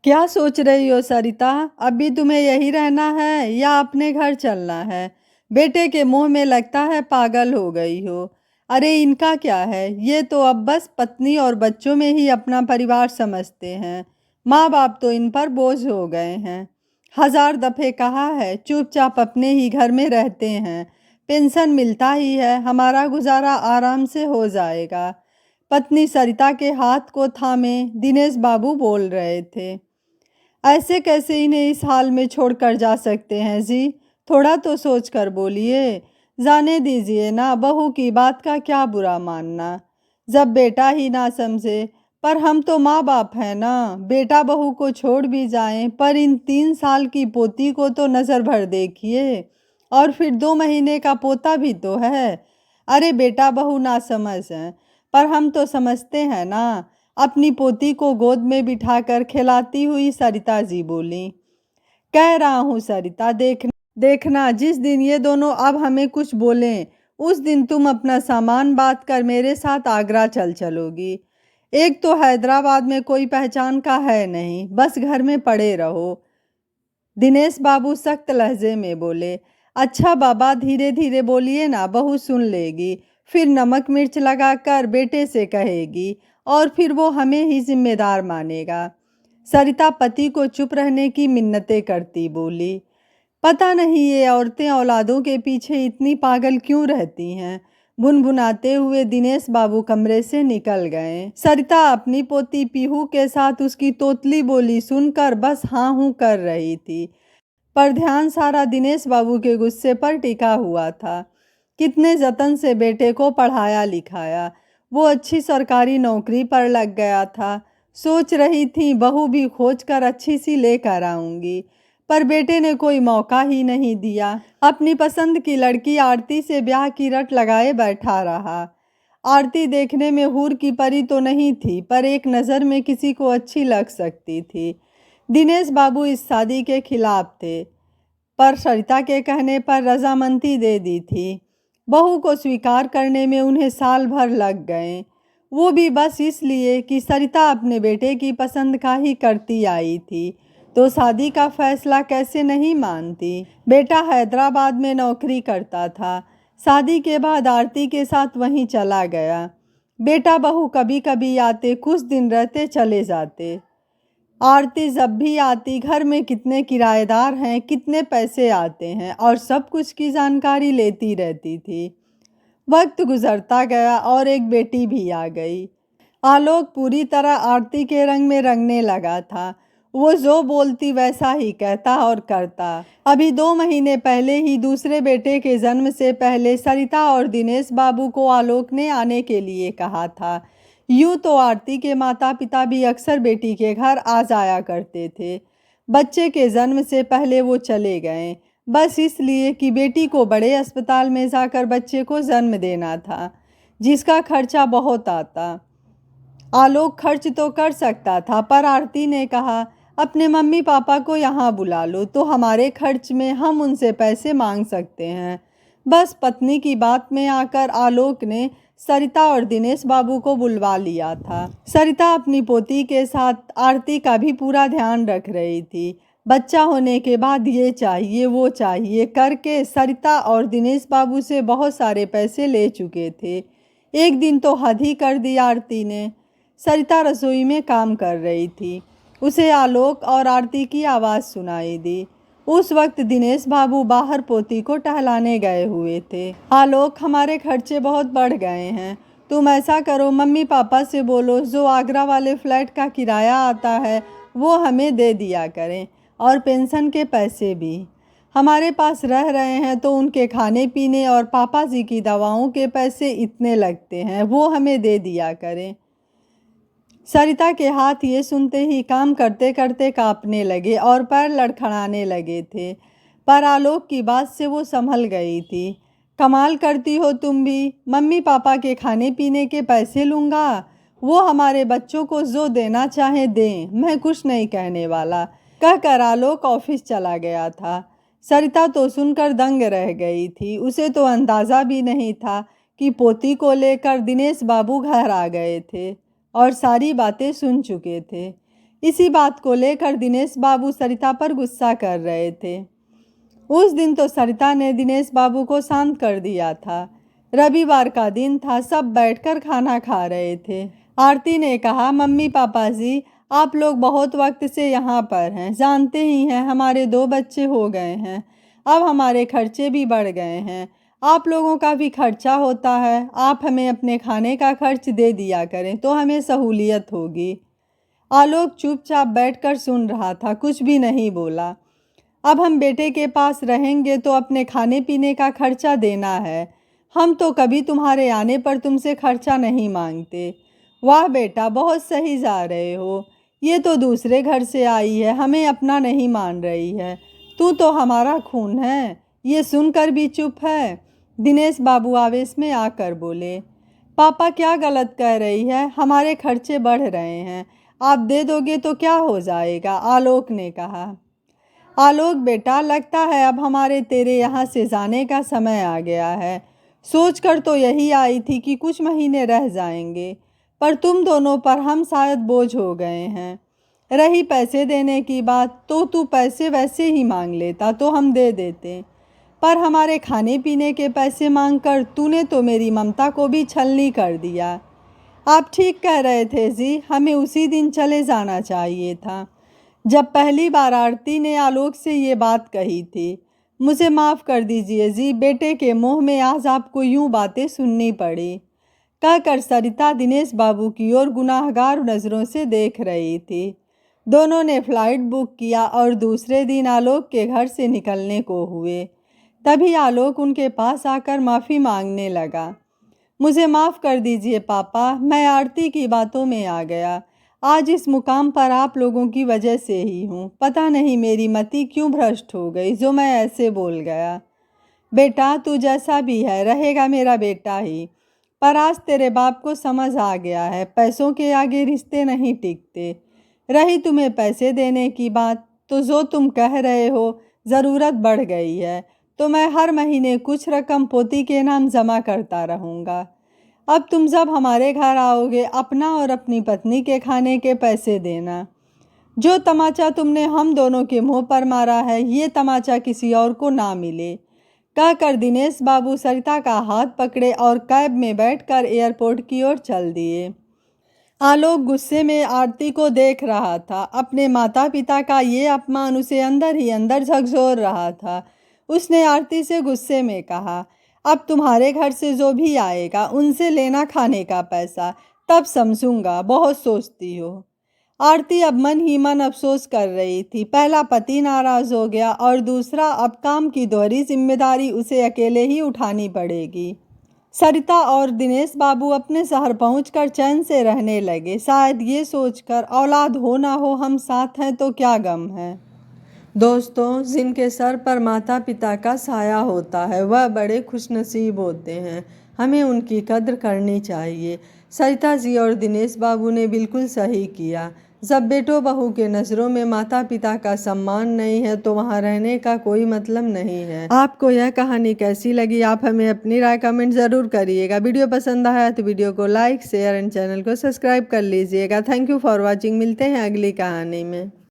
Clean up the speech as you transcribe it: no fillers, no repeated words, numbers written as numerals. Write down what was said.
क्या सोच रही हो सरिता? अभी तुम्हें यही रहना है या अपने घर चलना है? बेटे के मुंह में लगता है पागल हो गई हो। अरे इनका क्या है, ये तो अब बस पत्नी और बच्चों में ही अपना परिवार समझते हैं। माँ बाप तो इन पर बोझ हो गए हैं। हजार दफे कहा है चुपचाप अपने ही घर में रहते हैं। पेंशन मिलता ही है, हमारा गुजारा आराम से हो जाएगा। पत्नी सरिता के हाथ को थामे दिनेश बाबू बोल रहे थे। ऐसे कैसे इन्हें इस हाल में छोड़कर जा सकते हैं जी? थोड़ा तो सोच कर बोलिए। जाने दीजिए ना, बहू की बात का क्या बुरा मानना। जब बेटा ही ना समझे, पर हम तो माँ बाप हैं ना। बेटा बहू को छोड़ भी जाएं, पर इन 3 साल की पोती को तो नजर भर देखिए। और फिर 2 महीने का पोता भी तो है। अरे बेटा बहू ना समझ हैं, पर हम तो समझते हैं ना। अपनी पोती को गोद में बिठाकर खिलाती हुई सरिता जी बोली। कह रहा हूँ सरिता, देखना जिस दिन ये दोनों अब हमें कुछ बोलें, उस दिन तुम अपना सामान बांध कर मेरे साथ आगरा चल चलोगी। एक तो हैदराबाद में कोई पहचान का है नहीं, बस घर में पड़े रहो। दिनेश बाबू सख्त लहजे में बोले। अच्छा बाबा, धीरे धीरे बोलिए ना, बहू सुन लेगी। फिर नमक मिर्च लगाकर बेटे से कहेगी और फिर वो हमें ही जिम्मेदार मानेगा। सरिता पति को चुप रहने की मिन्नतें करती बोली। पता नहीं ये औरतें औलादों के पीछे इतनी पागल क्यों रहती हैं। भुनभुनाते हुए दिनेश बाबू कमरे से निकल गए। सरिता अपनी पोती पीहू के साथ उसकी तोतली बोली सुनकर बस हाँ हूँ कर रही थी, पर ध्यान सारा दिनेश बाबू के गुस्से पर टिका हुआ था। कितने जतन से बेटे को पढ़ाया लिखाया, वो अच्छी सरकारी नौकरी पर लग गया था। सोच रही थी बहू भी खोज कर अच्छी सी लेकर आऊंगी, पर बेटे ने कोई मौका ही नहीं दिया। अपनी पसंद की लड़की आरती से ब्याह की रट लगाए बैठा रहा। आरती देखने में हूर की परी तो नहीं थी, पर एक नज़र में किसी को अच्छी लग सकती थी। दिनेश बाबू इस शादी के खिलाफ थे, पर सरिता के कहने पर रजामंदी दे दी थी। बहू को स्वीकार करने में उन्हें साल भर लग गए, वो भी बस इसलिए कि सरिता अपने बेटे की पसंद का ही करती आई थी, तो शादी का फैसला कैसे नहीं मानती। बेटा हैदराबाद में नौकरी करता था, शादी के बाद आरती के साथ वहीं चला गया। बेटा बहू कभी कभी आते, कुछ दिन रहते चले जाते। आरती जब भी आती, घर में कितने किराएदार हैं, कितने पैसे आते हैं, और सब कुछ की जानकारी लेती रहती थी। वक्त गुजरता गया और एक बेटी भी आ गई। आलोक पूरी तरह आरती के रंग में रंगने लगा था। वो जो बोलती वैसा ही कहता और करता। अभी 2 महीने पहले ही दूसरे बेटे के जन्म से पहले सरिता और दिनेश बाबू को आलोक ने आने के लिए कहा था। यूं तो आरती के माता पिता भी अक्सर बेटी के घर आ जाया करते थे। बच्चे के जन्म से पहले वो चले गए, बस इसलिए कि बेटी को बड़े अस्पताल में जाकर बच्चे को जन्म देना था, जिसका खर्चा बहुत आता। आलोक खर्च तो कर सकता था, पर आरती ने कहा अपने मम्मी पापा को यहाँ बुला लो, तो हमारे खर्च में हम उनसे पैसे मांग सकते हैं। बस पत्नी की बात में आकर आलोक ने सरिता और दिनेश बाबू को बुलवा लिया था। सरिता अपनी पोती के साथ आरती का भी पूरा ध्यान रख रही थी। बच्चा होने के बाद ये चाहिए वो चाहिए करके सरिता और दिनेश बाबू से बहुत सारे पैसे ले चुके थे। एक दिन तो हद ही कर दी आरती ने। सरिता रसोई में काम कर रही थी, उसे आलोक और आरती की आवाज़ सुनाई दी। उस वक्त दिनेश बाबू बाहर पोती को टहलाने गए हुए थे। आलोक, हमारे खर्चे बहुत बढ़ गए हैं, तुम ऐसा करो मम्मी पापा से बोलो जो आगरा वाले फ्लैट का किराया आता है वो हमें दे दिया करें, और पेंशन के पैसे भी। हमारे पास रह रहे हैं तो उनके खाने पीने और पापा जी की दवाओं के पैसे इतने लगते हैं, वो हमें दे दिया करें। सरिता के हाथ ये सुनते ही काम करते करते कांपने लगे और पैर लड़खड़ाने लगे थे, पर आलोक की बात से वो संभल गई थी। कमाल करती हो तुम भी, मम्मी पापा के खाने पीने के पैसे लूँगा, वो हमारे बच्चों को जो देना चाहे दें, मैं कुछ नहीं कहने वाला, कहकर आलोक ऑफिस चला गया था। सरिता तो सुनकर दंग रह गई थी। उसे तो अंदाज़ा भी नहीं था कि पोती को लेकर दिनेश बाबू घर आ गए थे और सारी बातें सुन चुके थे। इसी बात को लेकर दिनेश बाबू सरिता पर गुस्सा कर रहे थे। उस दिन तो सरिता ने दिनेश बाबू को शांत कर दिया था। रविवार का दिन था, सब बैठकर खाना खा रहे थे। आरती ने कहा, मम्मी पापा जी, आप लोग बहुत वक्त से यहाँ पर हैं, जानते ही हैं हमारे 2 बच्चे हो गए हैं, अब हमारे खर्चे भी बढ़ गए हैं, आप लोगों का भी खर्चा होता है, आप हमें अपने खाने का खर्च दे दिया करें तो हमें सहूलियत होगी। आलोक चुपचाप बैठकर सुन रहा था, कुछ भी नहीं बोला। अब हम बेटे के पास रहेंगे तो अपने खाने पीने का खर्चा देना है, हम तो कभी तुम्हारे आने पर तुमसे खर्चा नहीं मांगते। वाह बेटा, बहुत सही जा रहे हो, ये तो दूसरे घर से आई है, हमें अपना नहीं मान रही है, तू तो हमारा खून है। ये सुनकर भी चुप है। दिनेश बाबू आवेश में आकर बोले, पापा क्या गलत कह रही है, हमारे खर्चे बढ़ रहे हैं, आप दे दोगे तो क्या हो जाएगा, आलोक ने कहा। आलोक बेटा, लगता है अब हमारे तेरे यहाँ से जाने का समय आ गया है। सोचकर तो यही आई थी कि कुछ महीने रह जाएंगे, पर तुम दोनों पर हम शायद बोझ हो गए हैं। रही पैसे देने की बात, तो तू पैसे वैसे ही मांग लेता तो हम दे देते, पर हमारे खाने पीने के पैसे मांगकर तूने तो मेरी ममता को भी छलनी कर दिया। आप ठीक कह रहे थे जी, हमें उसी दिन चले जाना चाहिए था, जब पहली बार आरती ने आलोक से ये बात कही थी। मुझे माफ़ कर दीजिए जी, बेटे के मुंह में आज आपको यूं बातें सुननी पड़ी। कहकर सरिता दिनेश बाबू की ओर गुनाहगार नज़रों से देख रही थी। दोनों ने फ्लाइट बुक किया और दूसरे दिन आलोक के घर से निकलने को हुए। तभी आलोक उनके पास आकर माफ़ी मांगने लगा। मुझे माफ़ कर दीजिए पापा, मैं आरती की बातों में आ गया। आज इस मुकाम पर आप लोगों की वजह से ही हूँ। पता नहीं मेरी मति क्यों भ्रष्ट हो गई जो मैं ऐसे बोल गया। बेटा, तू जैसा भी है रहेगा मेरा बेटा ही, पर आज तेरे बाप को समझ आ गया है, पैसों के आगे रिश्ते नहीं टिकते। रही तुम्हें पैसे देने की बात, तो जो तुम कह रहे हो ज़रूरत बढ़ गई है, तो मैं हर महीने कुछ रकम पोती के नाम जमा करता रहूँगा। अब तुम जब हमारे घर आओगे, अपना और अपनी पत्नी के खाने के पैसे देना। जो तमाचा तुमने हम दोनों के मुंह पर मारा है, ये तमाचा किसी और को ना मिले। कहकर दिनेश बाबू सरिता का हाथ पकड़े और कैब में बैठकर एयरपोर्ट की ओर चल दिए। आलोक गुस्से में आरती को देख रहा था। अपने माता पिता का ये अपमान उसे अंदर ही अंदर झकझोर रहा था। उसने आरती से गुस्से में कहा, अब तुम्हारे घर से जो भी आएगा उनसे लेना खाने का पैसा, तब समझूंगा, बहुत सोचती हो। आरती अब मन ही मन अफसोस कर रही थी। पहला पति नाराज हो गया और दूसरा अब काम की दोहरी जिम्मेदारी उसे अकेले ही उठानी पड़ेगी। सरिता और दिनेश बाबू अपने शहर पहुंचकर चैन से रहने लगे, शायद ये सोचकर औलाद हो ना हो हम साथ हैं तो क्या गम है। दोस्तों, जिनके सर पर माता पिता का साया होता है वह बड़े खुशनसीब होते हैं, हमें उनकी कद्र करनी चाहिए। सरिता जी और दिनेश बाबू ने बिल्कुल सही किया। जब बेटों बहू के नज़रों में माता पिता का सम्मान नहीं है तो वहाँ रहने का कोई मतलब नहीं है। आपको यह कहानी कैसी लगी, आप हमें अपनी राय कमेंट ज़रूर करिएगा। वीडियो पसंद आया तो वीडियो को लाइक शेयर एंड चैनल को सब्सक्राइब कर लीजिएगा। Thank you for watching. मिलते हैं अगली कहानी में।